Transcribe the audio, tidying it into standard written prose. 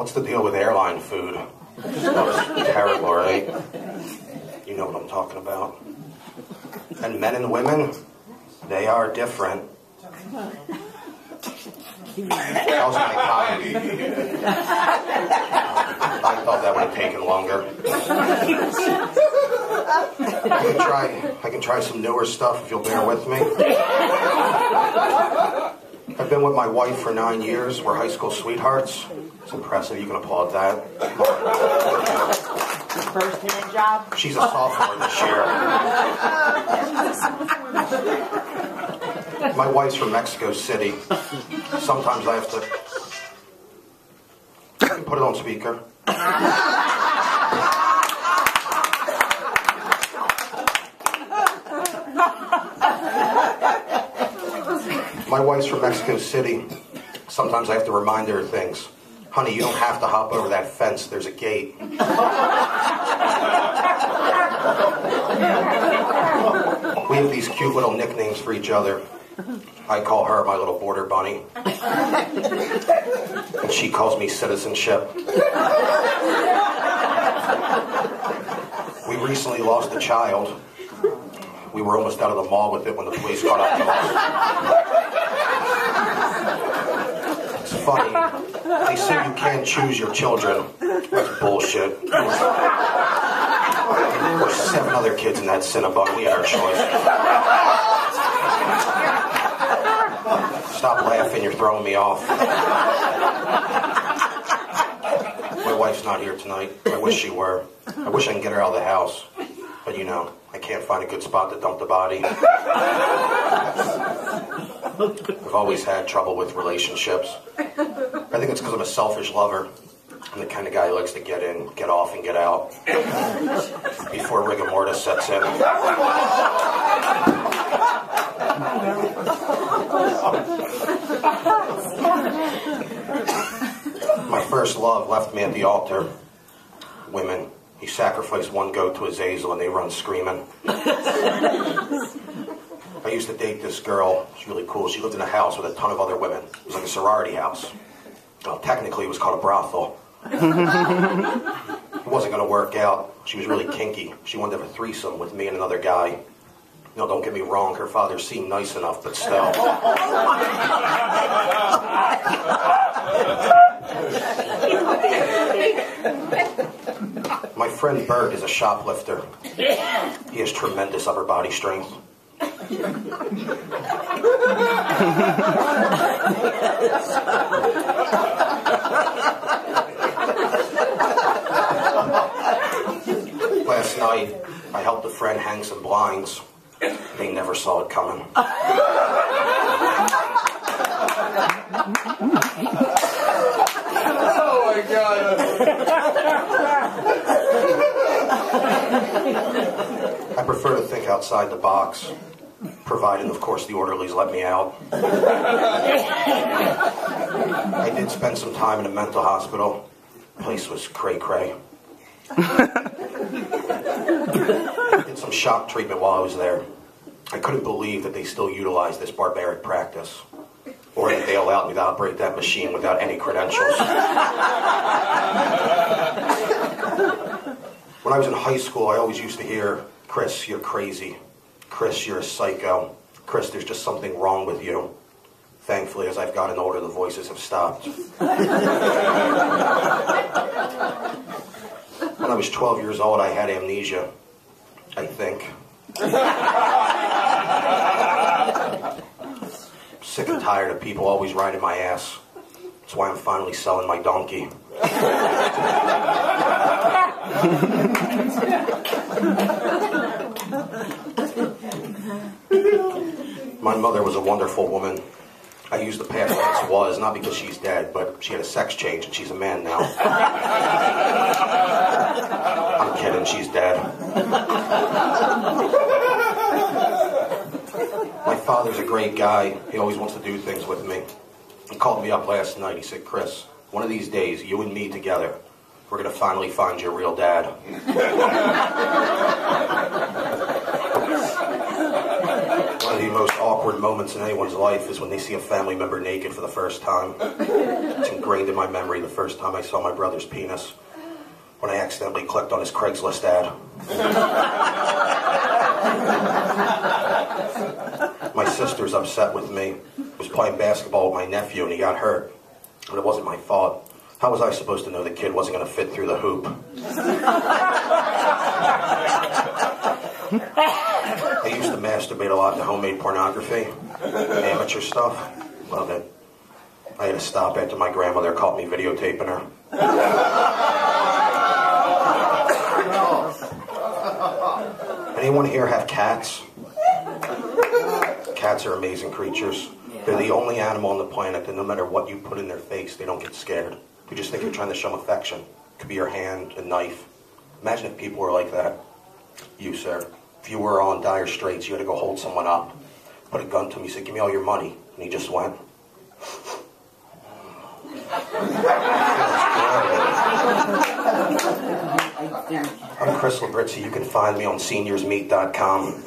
What's the deal with airline food? Stuff's terrible, right? You know what I'm talking about. And men and women, they are different. That was my time. I thought that would have taken longer. I can try some newer stuff if you'll bear with me. I've been with my wife for 9 years. We're high school sweethearts. It's impressive. You can applaud that. First minute job? She's a sophomore this year. My wife's from Mexico City. Sometimes I have to put it on speaker. My wife's from Mexico City. Sometimes I have to remind her of things. Honey, you don't have to hop over that fence. There's a gate. We have these cute little nicknames for each other. I call her my little border bunny. And she calls me citizenship. We recently lost a child. We were almost out of the mall with it when the police got up to us. It's funny. They say you can't choose your children. That's bullshit. There were 7 other kids in that Cinnabon. We had our choice. Stop laughing, you're throwing me off. My wife's not here tonight. I wish she were. I wish I can get her out of the house. But you know, I can't find a good spot to dump the body. I've always had trouble with relationships. I think it's because I'm a selfish lover. I'm the kind of guy who likes to get in, get off, and get out before rigor mortis sets in. My first love left me at the altar. Women. He sacrificed one goat to Azazel and they run screaming. I used to date this girl. She's really cool. She lived in a house with a ton of other women. It was like a sorority house. Well, technically it was called a brothel. It wasn't going to work out. She was really kinky. She wanted to have a threesome with me and another guy. No, don't get me wrong. Her father seemed nice enough, but still. My friend Bert is a shoplifter. He has tremendous upper body strength. Last night, I helped a friend hang some blinds. They never saw it coming. Oh my God. I prefer to think outside the box, providing, of course, the orderlies let me out. I did spend some time in a mental hospital. The place was cray-cray. I did some shock treatment while I was there. I couldn't believe that they still utilize this barbaric practice, or that they allowed me to operate that machine without any credentials. When I was in high school, I always used to hear, "Chris, you're crazy. Chris, you're a psycho. Chris, there's just something wrong with you." Thankfully, as I've gotten older, the voices have stopped. When I was 12 years old, I had amnesia, I think. Sick and tired of people always riding my ass. That's why I'm finally selling my donkey. My mother was a wonderful woman. I use the past tense was, not because she's dead, but she had a sex change and she's a man now. I'm kidding, she's dead. My father's a great guy. He always wants to do things with me. He called me up last night. He said, "Chris, one of these days, you and me together, we're going to finally find your real dad." One of the most awkward moments moments in anyone's life is when they see a family member naked for the first time. It's ingrained in my memory the first time I saw my brother's penis, when I accidentally clicked on his Craigslist ad. My sister's upset with me. I was playing basketball with my nephew and he got hurt. But it wasn't my fault. How was I supposed to know the kid wasn't going to fit through the hoop? I used to masturbate a lot to homemade pornography, amateur stuff. Loved it. I had to stop after my grandmother caught me videotaping her. Anyone here have cats? Cats are amazing creatures. They're the only animal on the planet that no matter what you put in their face, they don't get scared. They just think you're trying to show them affection. It could be your hand, a knife. Imagine if people were like that. You, sir. If you were on dire straits, you had to go hold someone up. Put a gun to him, he said, give me all your money. And he just went. I'm Chris Librizzi. You can find me on seniorsmeet.com.